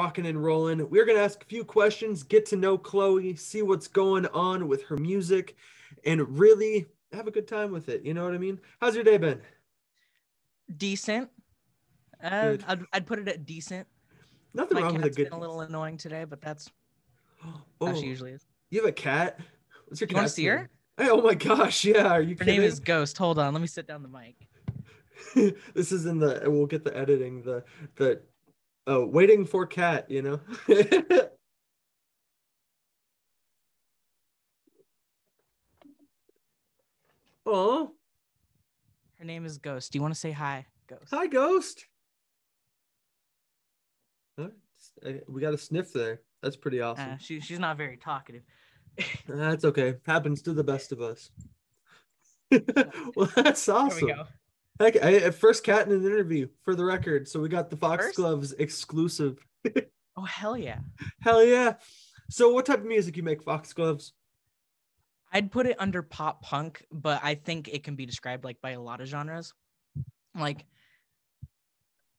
rocking and rolling. We're going to ask a few questions, get to know Chloe, see what's going on with her music, and really have a good time with it. You know what I mean? How's your day been? Decent. Good. I'd put it at decent. Nothing My wrong with a cat's been good. a little annoying today, but that's how she Oh, usually is. you have a cat? What's your You want to cat's see her? name? Hey, oh my gosh, yeah, are you Her name kidding? is Ghost. Hold on, let me sit down the mic. This is in the, we'll get the editing, the, oh, waiting for cat, you know? Oh, Her name is Ghost. Do you want to say hi, Ghost? hi, Ghost. Huh? We got a sniff there. That's pretty awesome. She's not very talkative. That's okay. Happens to the best of us. There Well, that's we awesome. go. Heck, first cat in an interview for the record. So we got the First? Foxgluvs exclusive. Oh hell yeah! Hell yeah. So what type of music you make, Foxgloves? I'd put it under pop punk, but I think it can be described like by a lot of genres. Like,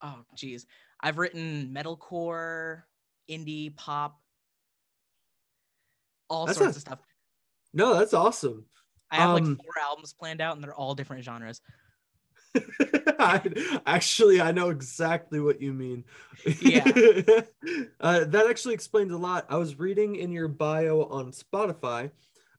oh geez, I've written metalcore, indie, pop, all That's sorts a of stuff. no, that's awesome. I have like Um, 4 albums planned out, and they're all different genres. I know exactly what you mean. Yeah. That actually explains a lot. I was reading in your bio on Spotify,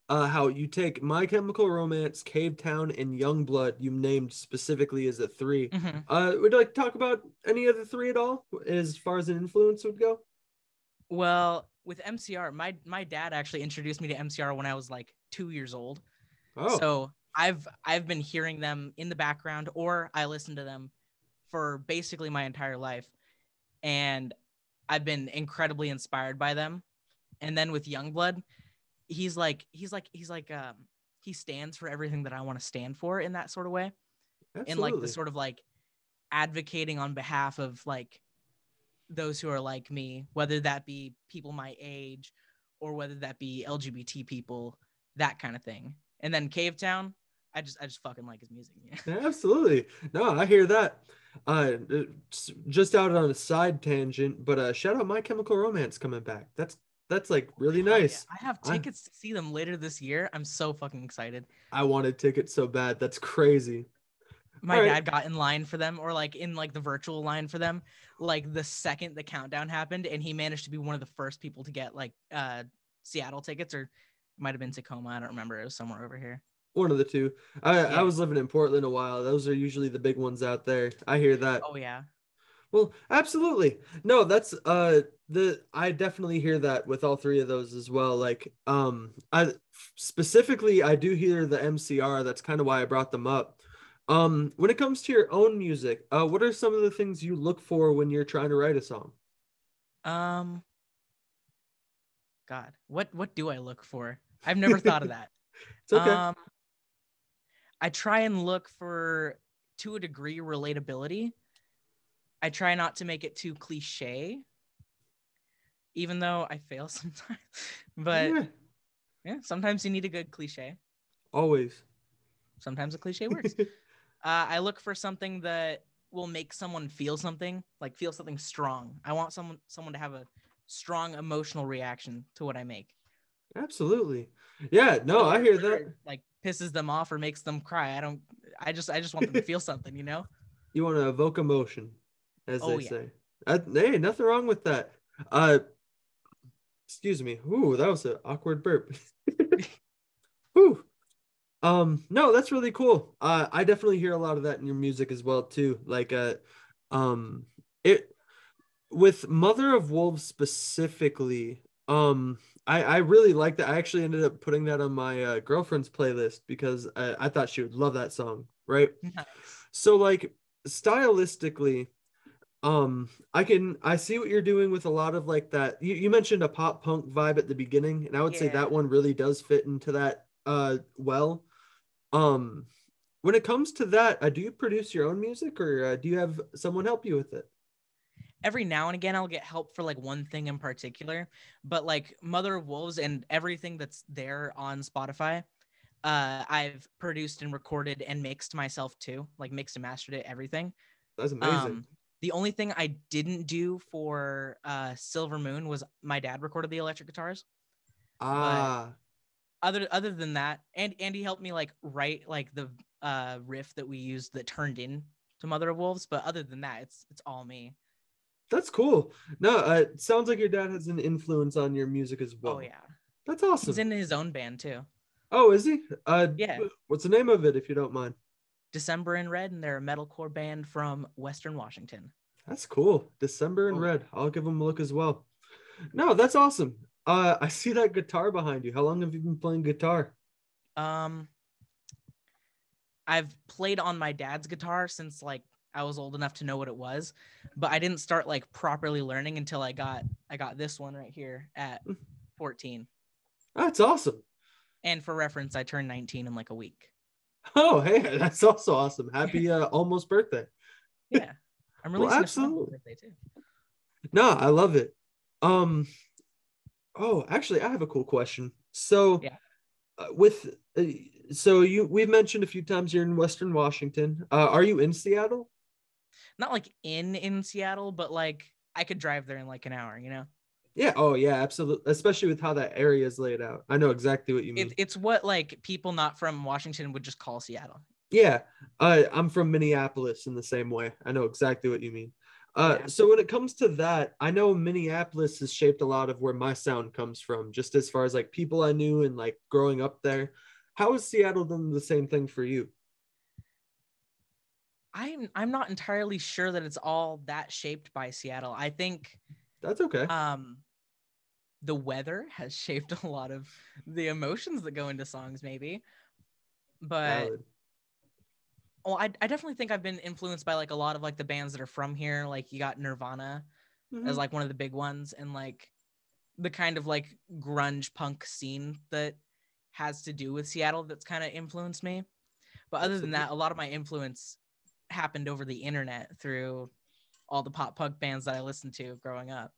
how you take My Chemical Romance, Cavetown, and Yungblud, you named specifically as a three. Hmm. Would you like to talk about any of the three at all, as far as an influence would go? Well, with MCR, my dad actually introduced me to MCR when I was like 2 years old. Oh, So I've been hearing them in the background, or I listened to them for basically my entire life, and I've been incredibly inspired by them. And then with Youngblood, he's like he stands for everything that I want to stand for in that sort of way, in like the absolutely. sort of like advocating on behalf of like those who are like me, whether that be people my age or whether that be LGBT people, that kind of thing. And then Cavetown, I just fucking like his music. Yeah. Absolutely. No, I hear that. Just out on a side tangent, but shout out My Chemical Romance coming back. That's like Oh, really hell yeah. nice. I have I tickets to see them later this year. I'm so fucking excited. I wanted tickets so bad. That's crazy. All My right. dad got in line for them, or like in like the virtual line for them, like the second the countdown happened, and he managed to be one of the first people to get like Seattle tickets, or it might have been Tacoma. I don't remember. It was somewhere over here. One of the two. I Yeah. was living in Portland a while. Those are usually the big ones out there. I hear that. Oh yeah. Well, absolutely. No, that's the I definitely hear that with all three of those as well. Like I specifically I do hear the MCR. That's kind of why I brought them up. When it comes to your own music, what are some of the things you look for when you're trying to write a song? Um. God, what do I look for? I've never thought of that. It's okay. Um. I try and look for, to a degree, relatability. I try not to make it too cliche, even though I fail sometimes. But Yeah, yeah, sometimes you need a good cliche. always. Sometimes a cliche works. I look for something that will make someone feel something, like feel something strong. I want someone to have a strong emotional reaction to what I make. Absolutely. Yeah, no, I Whether hear whether that. it like pisses them off or makes them cry, I don't. I just want them to feel something, you know? You want to evoke emotion, as Oh they yeah. say. Hey, nothing wrong with that. Uh, excuse me. Ooh, that was an awkward burp. Ooh. No, that's really cool. I definitely hear a lot of that in your music as well too. Like, um, it with Mother of Wolves specifically. I really like that. I actually ended up putting that on my girlfriend's playlist because I thought she would love that song, right? Nice. So like stylistically, I see what you're doing with a lot of like that. You mentioned a pop punk vibe at the beginning, and I would say Yeah. that one really does fit into that well. Um, when it comes to that, do you produce your own music or do you have someone help you with it? Every now and again I'll get help for like one thing in particular, but like Mother of Wolves and everything that's there on Spotify, I've produced and recorded and mixed myself too, like mixed and mastered it, everything. That's amazing. Um, The only thing I didn't do for Silver Moon was my dad recorded the electric guitars. But Ah, other than that, and he helped me like write like the riff that we used that turned in to Mother of Wolves. But other than that, it's all me. that's cool. No, it sounds like your dad has an influence on your music as Oh well. yeah, That's he's awesome. in his own band too. Oh, is he? Yeah, What's the name of it, if you don't mind? December in Red, and they're a metalcore band from Western Washington. That's cool. December in Oh Red. I'll give them a look as well. No, that's awesome. I see that guitar behind you. How long have you been playing guitar? yeah. I've played on my dad's guitar since like I was old enough to know what it was, but I didn't start like properly learning until I got this one right here at 14. That's awesome. And for reference, I turned 19 in like a week. Oh, hey, that's also awesome. Happy almost birthday. Yeah. I'm Well, releasing a song for absolutely. birthday too. No, I love it. Um, oh, actually, I have a cool question. So, Yeah. with so we've mentioned a few times you're in Western Washington. Are you in Seattle? Not like in Seattle, but like I could drive there in like an hour, you know? Yeah. Oh, yeah, absolutely. Especially with how that area is laid out. I know exactly what you mean. It's what like people not from Washington would just call Seattle. Yeah. I'm from Minneapolis in the same way. I know exactly what you mean. Yeah. So when it comes to that, I know Minneapolis has shaped a lot of where my sound comes from, just as far as like people I knew and like growing up there. How has Seattle done the same thing for you? I'm not entirely sure that it's all that shaped by Seattle. I think That's okay. the weather has shaped a lot of the emotions that go into songs, maybe. But Valid. well, I definitely think I've been influenced by like a lot of like the bands that are from here. Like you got Nirvana as Hmm. like one of the big ones, and like the kind of like grunge punk scene that has to do with Seattle that's kind of influenced me. But other than that, Absolutely. a lot of my influence happened over the internet through all the pop punk bands that I listened to growing up.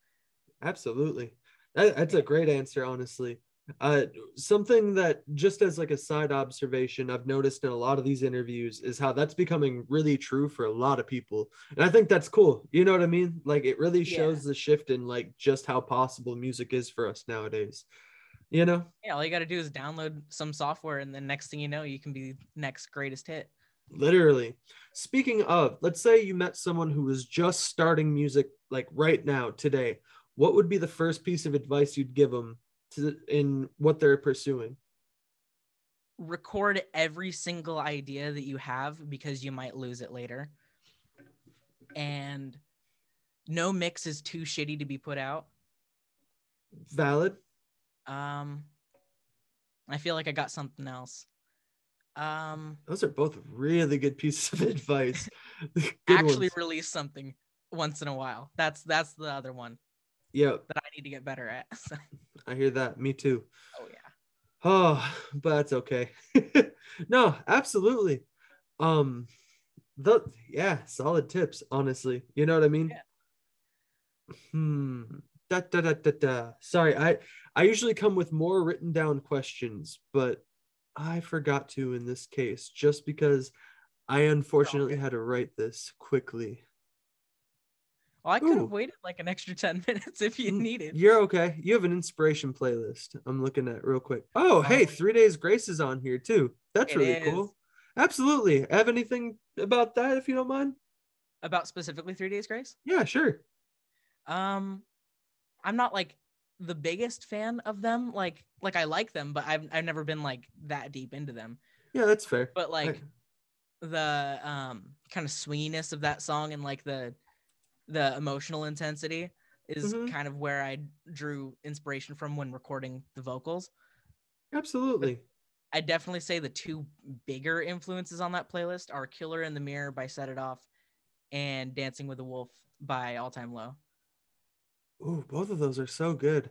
Absolutely. That's Yeah. a great answer, honestly. Uh, Something that just as like a side observation I've noticed in a lot of these interviews is how that's becoming really true for a lot of people. And I think that's cool. You know what I mean? Like it really Yeah. shows the shift in like just how possible music is for us nowadays. You know? Yeah, all you got to do is download some software, and then next thing you know, you can be next greatest hit. Literally. Speaking of, let's say you met someone who was just starting music like right now, today. What would be the first piece of advice you'd give them in what they're pursuing? Record every single idea that you have because you might lose it later. And no mix is too shitty to be put out. Valid. Um, I feel like I got something else. Um, Those are both really good pieces of advice. Good actually ones. release something once in a while. That's the other one Yep, that I need to get better at. I hear that. Me too. Oh yeah. Oh, but that's okay. No, absolutely. Um, the yeah, solid tips, honestly. You know what I mean? Yeah. Hmm. Da, da, da, da, da. Sorry, I usually come with more written down questions, but I forgot to in this case, just because I You're all unfortunately good. had to write this quickly. Well, I could have Ooh, waited like an extra 10 minutes if you needed. you're okay. You have an inspiration playlist I'm looking at real quick. Oh, Oh, hey, 3 Days Grace is on here too. That's it really is. cool. Absolutely. Have anything about that if you don't mind? About specifically 3 Days Grace? Yeah, sure. Um, I'm not like the biggest fan of them. Like I like them, but I've never been like that deep into them. Yeah, that's fair. But like the kind of swinginess of that song and like the emotional intensity is Mhm. kind of where I drew inspiration from when recording the vocals. But Absolutely. I definitely say the two bigger influences on that playlist are Killer in the Mirror by Set It Off and Dancing with a Wolf by All Time Low. Ooh, both of those are so good.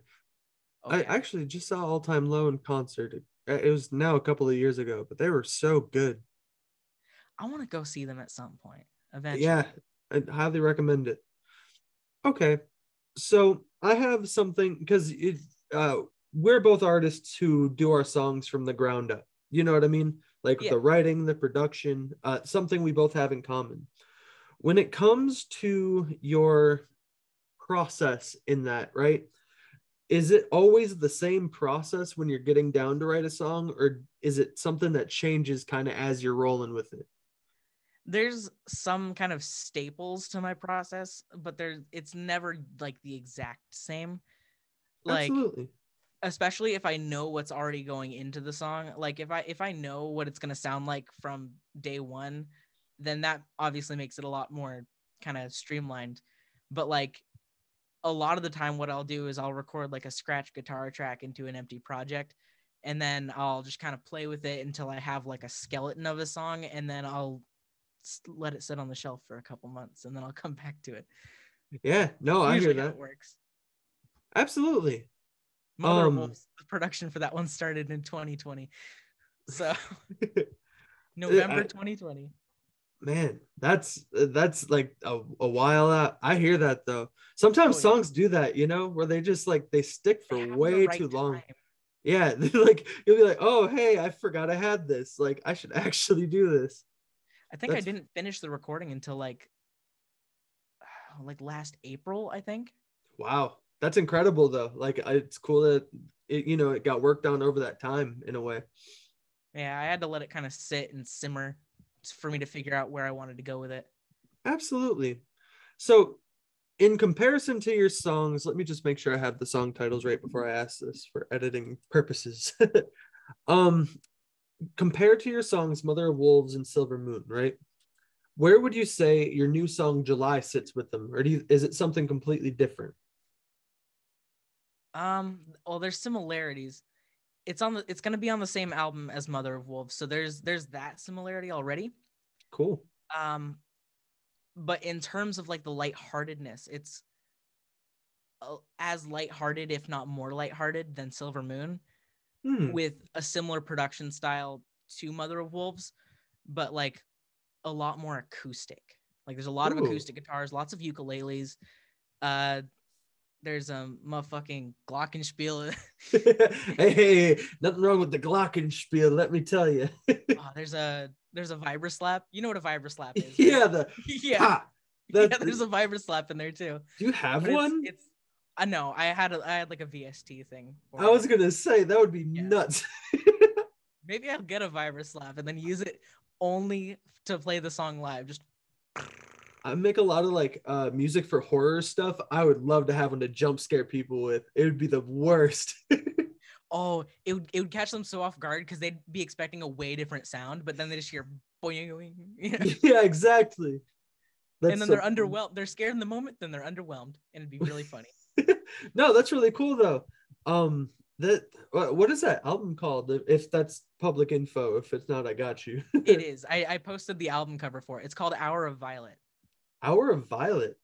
Oh I yeah. actually just saw All Time Low in concert. It was now a couple of years ago, but they were so good. I want to go see them at some point Yeah, eventually. I highly recommend it. Okay, so I have something because uh, we're both artists who do our songs from the ground up. You know what I mean? Like Yeah. the writing, the production, something we both have in common. when it comes to your process in that, right? Is it always the same process when you're getting down to write a song, or is it something that changes kind of as you're rolling with it? There's some kind of staples to my process, but it's never like the exact same. Like, Absolutely. especially if I know what's already going into the song. Like if I know what it's gonna sound like from day one, then that obviously makes it a lot more kind of streamlined. But like a lot of the time what I'll do is I'll record like a scratch guitar track into an empty project, and then I'll just kind of play with it until I have like a skeleton of a song, and then I'll let it sit on the shelf for a couple months, and then I'll come back to it. Yeah, no, It's I hear usually how that. it works. Absolutely. Mother of Um Wolves, the production for that one started in 2020. So November I, 2020. man, that's like a while out. I hear that though. Sometimes Oh yeah. songs do that, where they just like they stick They for happen the way right too long. time. Yeah, like you'll be like, "Oh, hey, I forgot I had this. Like I should actually do this." I think I That's didn't finish the recording until like last April, I think. wow. That's incredible though. Like it's cool that it got worked on over that time in a way. Yeah, I had to let it kind of sit and simmer for me to figure out where I wanted to go with it. Absolutely. So, in comparison to your songs, let me just make sure I have the song titles right before I ask this for editing purposes. um, Compared to your songs Mother of Wolves and Silver Moon, right? Where would you say your new song July sits with them, or is it something completely different? Well, there's similarities. It's gonna be on the same album as Mother of Wolves, so there's that similarity already. Cool. Um, but in terms of like the lightheartedness, it's as lighthearted, if not more lighthearted, than Silver Moon, Hmm. with a similar production style to Mother of Wolves, but like a lot more acoustic. Like there's a lot of Ooh. acoustic guitars, lots of ukuleles. Uh, there's a motherfucking glockenspiel. Hey, nothing wrong with the glockenspiel, let me tell you. There's a vibra slap. You know what a vibra slap is, right? Yeah, the Yeah, ha. yeah. That There's a vibra slap in there too. do you have But one? it's I know I had like a VST thing I for was it. gonna say that would be Yeah, nuts. maybe I'll get a vibra slap and then use it only to play the song live. Just I make a lot of like music for horror stuff. I would love to have one to jump scare people with. It would be the worst. oh, it would catch them so off guard because they'd be expecting a way different sound, but then they just hear boing, boing, you know? Yeah, exactly. And That's then they're so funny. underwhelmed. They're scared in the moment, then they're underwhelmed, and it'd be really funny. No, that's really cool though. That what is that album called? If that's public info, if it's not, I got you. It is. I posted the album cover for it. It's called Hour of Violet. Hour of Violet.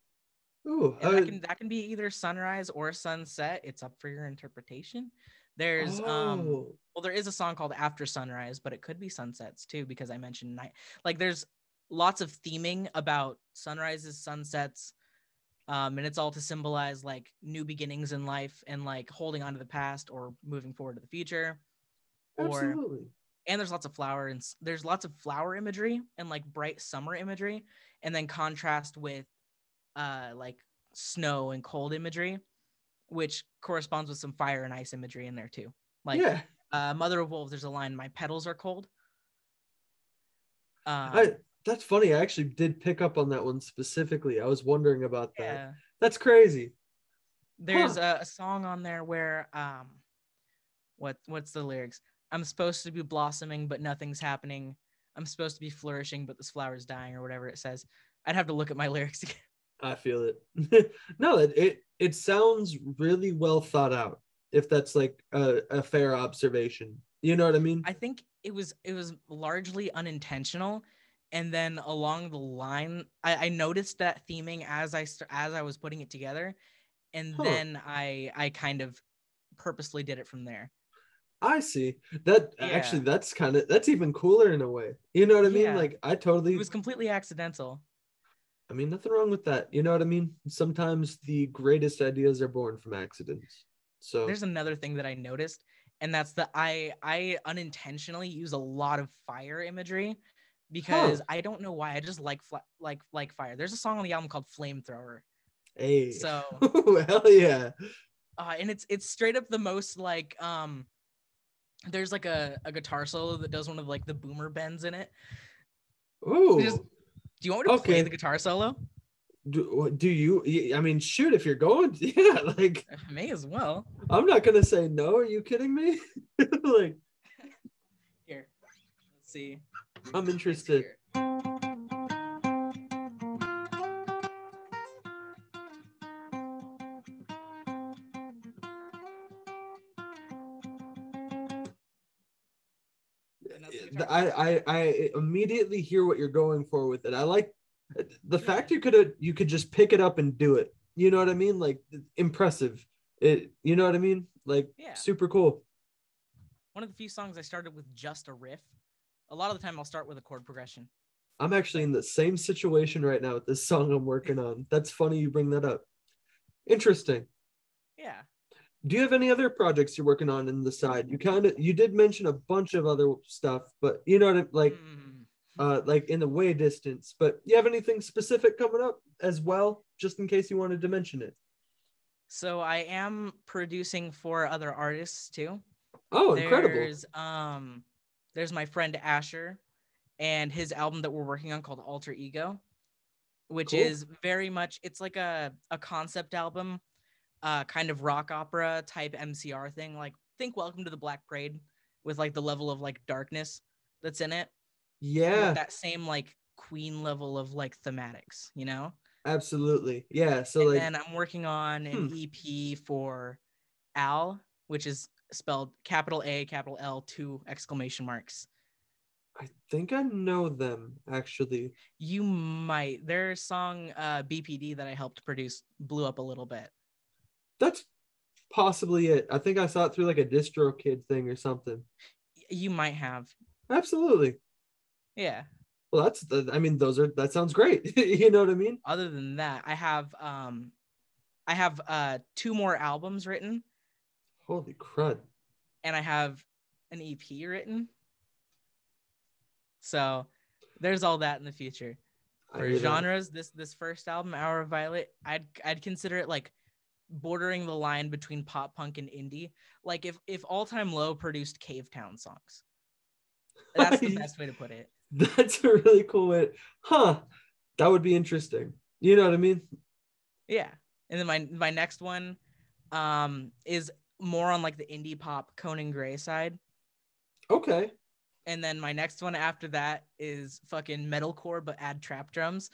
Ooh, And that can be either sunrise or sunset. It's up for your interpretation. There's oh, well, there is a song called After Sunrise, but it could be sunsets too, because I mentioned night. Like there's lots of theming about sunrises, sunsets, and it's all to symbolize like new beginnings in life and like holding on to the past or moving forward to the future. Or absolutely. and there's lots of flower imagery and like bright summer imagery, and then contrast with like snow and cold imagery, which corresponds with some fire and ice imagery in there too. Like Yeah. Mother of Wolves, there's a line, "My petals are cold." I Um, That's funny. I actually did pick up on that one specifically. I was wondering about that. yeah, That's crazy. there's Huh. a song on there where what's the lyrics? I'm supposed to be blossoming, but nothing's happening. I'm supposed to be flourishing, but this flower's dying, or whatever it says. I'd have to look at my lyrics again. I feel it. No, it sounds really well thought out. If that's like a fair observation, you know what I mean? I think it was largely unintentional, and then along the line, I noticed that theming as I was putting it together, and Huh. then I kind of purposely did it from there. I see. That actually Yeah, that's even cooler in a way. You know what I mean? yeah, Like I it totally was completely accidental. I mean nothing wrong with that. You know what I mean? Sometimes the greatest ideas are born from accidents. So, There's another thing that I noticed, and that's that I unintentionally use a lot of fire imagery because I don't know why. I just like fire. There's a song on the album called Flamethrower. Hey. So hell yeah. And it's straight up the most like there's like a guitar solo that does one of like the boomer bends in it. Ooh. Do you want me to play the guitar solo? Do you? I mean, shoot, if you're going, yeah, like I may as well. I'm not gonna say no. Are you kidding me? Like, here, let's see. I'm interested. I immediately hear what you're going for with it. I like the fact you could just pick it up and do it. You know what I mean? Like impressive. You know what I mean? Like super cool. One of the few songs I started with just a riff. A lot of the time I'll start with a chord progression. I'm actually in the same situation right now with this song I'm working on. That's funny you bring that up. Interesting. Yeah. Do you have any other projects you're working on in the side? You did mention a bunch of other stuff, but you know what I like in the way distance. But you have anything specific coming up as well, just in case you wanted to mention it? So I am producing for other artists too. Oh, incredible. There's my friend Asher and his album that we're working on called Alter Ego, which is very much, it's like a concept album, kind of rock opera type MCR thing. Like think Welcome to the Black Parade with like the level of like darkness that's in it. Yeah. With that same like Queen level of like thematics, you know? Absolutely. Yeah. So and like then I'm working on an EP for Al, which is spelled capital A, capital L, 2 exclamation marks. I think I know them actually. You might. Their song BPD that I helped produce blew up a little bit. That's possibly it. I think I saw it through like a DistroKid thing or something. You might have. Absolutely. Yeah. Well, that sounds great. You know what I mean? Other than that, I have 2 more albums written. Holy crud. And I have an EP written. So there's all that in the future. For genres, this first album, Hour of Violet, I'd consider it like bordering the line between pop punk and indie. Like if All Time Low produced Cavetown songs. That's the best way to put it. That's a really cool way. That would be interesting. You know what I mean? Yeah. And then my next one is more on like the indie pop Conan Gray side. Okay. And then my next one after that is fucking metalcore but add trap drums.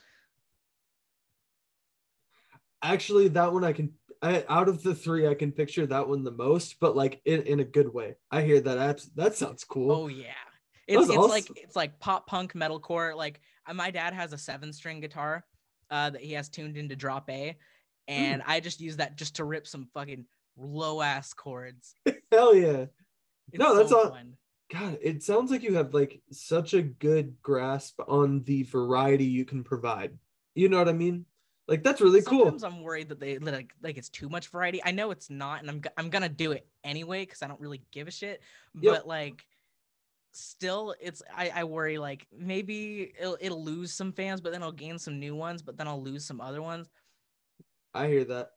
Actually, that one out of the 3, I can picture that one the most, but like in a good way. I hear that. That sounds cool. Oh yeah. It's like pop punk metalcore. Like my dad has a 7-string guitar that he has tuned into drop A, and I just use that just to rip some fucking low ass chords. Hell yeah. That's all fun. God, it sounds like you have like such a good grasp on the variety you can provide. You know what I mean? Like that's really cool. Sometimes I'm worried that they like it's too much variety. I know it's not, and I'm gonna do it anyway because I don't really give a shit. Yep. But like, still, I worry like maybe it'll lose some fans, but then I'll gain some new ones, but then I'll lose some other ones. I hear that.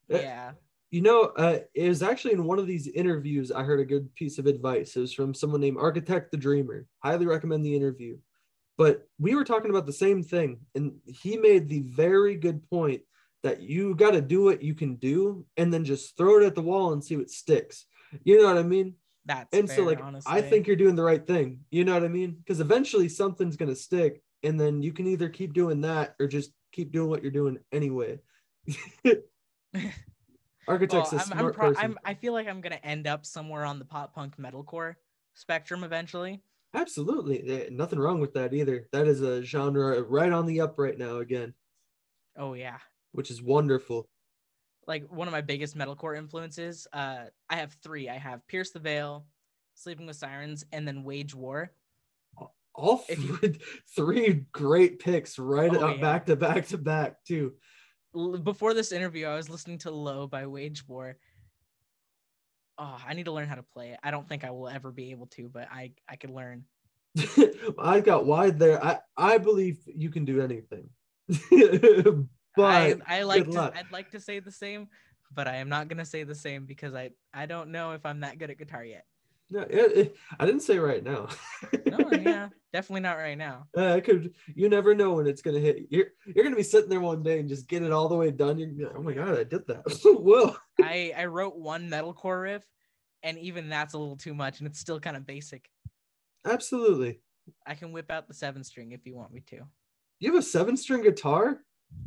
Yeah. You know, it was actually in one of these interviews I heard a good piece of advice. It was from someone named Architect the Dreamer. Highly recommend the interview. But we were talking about the same thing, and he made the very good point that you got to do what you can do and then just throw it at the wall and see what sticks. You know what I mean? That's and fair, so like honestly. I think you're doing the right thing. You know what I mean? Because eventually something's gonna stick, and then you can either keep doing that or just keep doing what you're doing anyway. Architect's a smart person. I feel like I'm gonna end up somewhere on the pop punk metalcore spectrum eventually. Absolutely. Nothing wrong with that either. That is a genre right on the up right now again. Oh yeah. Which is wonderful. Like one of my biggest metalcore influences, I have 3. I have Pierce the Veil, Sleeping with Sirens, and then Wage War. All 3 great picks back to back to back too. Before this interview, I was listening to Low by Wage War. Oh, I need to learn how to play it. I don't think I will ever be able to, but I could learn. I got wide there. I believe you can do anything. But I good like to luck. I'd like to say the same, but I am not gonna say the same because I don't know if I'm that good at guitar yet. No, I didn't say right now. No, yeah, definitely not right now. I could. You never know when it's gonna hit. You're gonna be sitting there one day and just get it all the way done. You're gonna be like, oh my god, I did that. Whoa. I wrote one metalcore riff, and even that's a little too much, and it's still kind of basic. Absolutely. I can whip out the 7-string if you want me to. You have a 7-string guitar?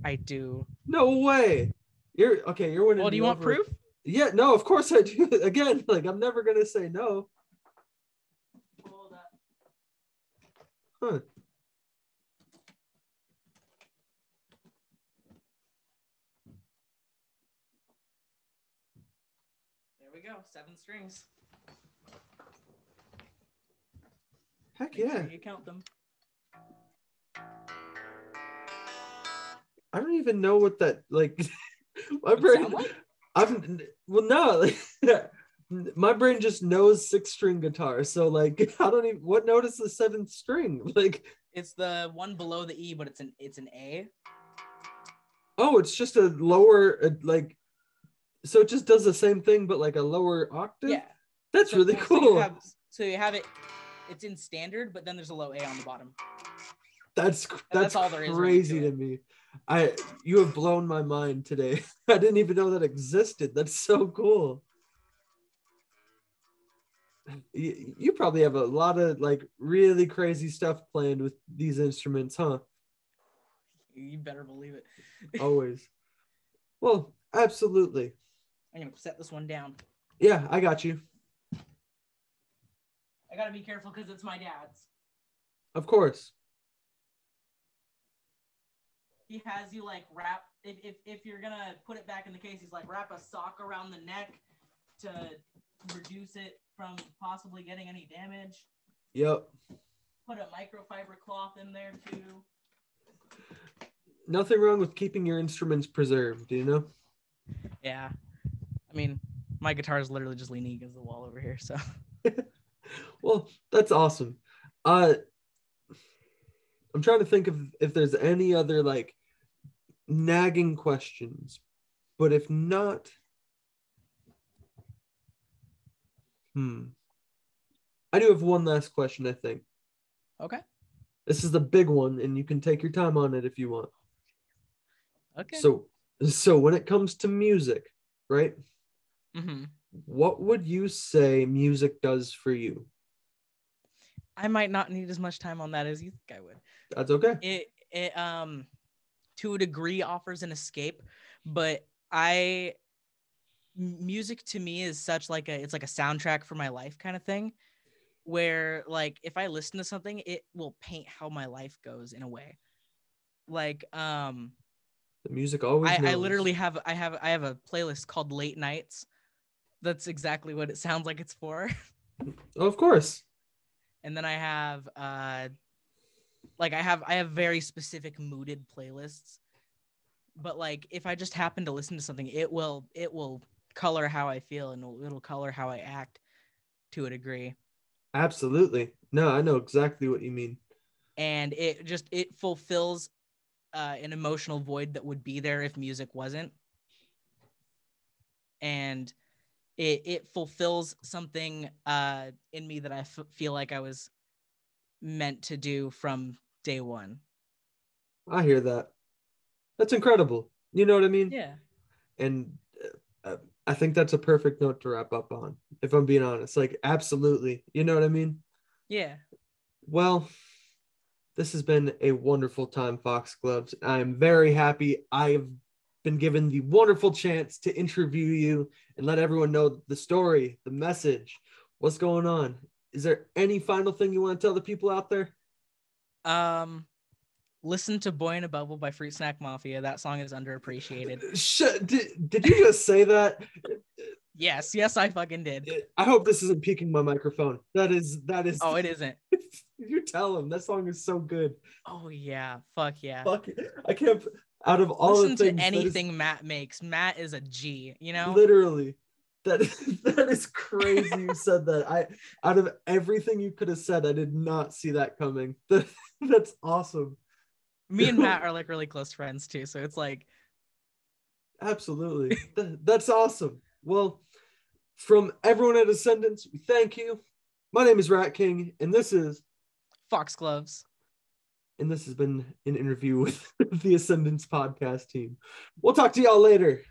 I do. No way. You're okay. You're winning. Well, do you want proof? Yeah. No, of course I do. Again, like I'm never gonna say no. Hold up. Huh. There we go. 7 strings. Heck Make yeah. sure you count them. I don't even know what that like. My What's it brain. sound like? Well, no. Like, my brain just knows 6-string guitar. So like, I don't even. What note is the 7th string? Like, It's the one below the E, but it's an A. oh, it's just a lower like. So it just does the same thing, but like a lower octave. Yeah. That's So, really well, cool. So you have it. It's in standard, but then there's a low A on the bottom. That's That's all there is really crazy to to it. me. You have blown my mind today. I didn't even know that existed. That's so cool. You probably have a lot of like really crazy stuff planned with these instruments, huh? You better believe it. Always. Well, absolutely. I'm gonna set this one down. Yeah, I got you. I gotta be careful because it's my dad's. Of course. He has you like wrap if you're gonna put it back in the case, he's like wrap a sock around the neck to reduce it from possibly getting any damage. Yep. Put a microfiber cloth in there too. Nothing wrong with keeping your instruments preserved, you know? Yeah. I mean, my guitar is literally just leaning against the wall over here, so. Well, that's awesome. I'm trying to think of if there's any other like nagging questions, but if not, I do have one last question, I think. Okay. This is the big one, and you can take your time on it if you want. Okay. So when it comes to music, right? Mm-hmm. What would you say music does for you? I might not need as much time on that as you think I would. That's okay. It to a degree offers an escape, but music to me is such like it's like a soundtrack for my life kind of thing, where like if I listen to something, it will paint how my life goes in a way. Like The music always knows. I literally have a playlist called Late Nights. That's exactly what it sounds like it's for. Oh, of course. And then I have like I have very specific mooded playlists. But like if I just happen to listen to something, it will color how I feel and it'll color how I act to a degree. Absolutely. No, I know exactly what you mean. And it fulfills an emotional void that would be there if music wasn't. And it fulfills something in me that I feel like I was meant to do from day one. I hear that. That's incredible. You know what I mean? Yeah. And I think that's a perfect note to wrap up on, if I'm being honest. Like, absolutely. You know what I mean? Yeah. Well, this has been a wonderful time, Foxgluvs. I'm very happy I've been given the wonderful chance to interview you and let everyone know the story, the message, what's going on. Is there any final thing you want to tell the people out there? Listen to Boy in a Bubble by Fruit Snack Mafia. That song is underappreciated. Did you just say that? Yes, I fucking did. I hope this isn't peaking my microphone. That is. Oh, it isn't. You tell him that song is so good. Oh yeah, fuck yeah. Fuck it. I can't. Out of all Listen the things, to anything Matt makes. Matt is a G. You know. Literally. That is crazy you said that. Out of everything you could have said, I did not see that coming. That's awesome. Me and Matt are like really close friends too, so it's like absolutely. That's awesome. Well, from everyone at Ascendance, we thank you. My name is Rat King, and this is Foxgluvs. And this has been an interview with the Ascendance podcast team. We'll talk to y'all later.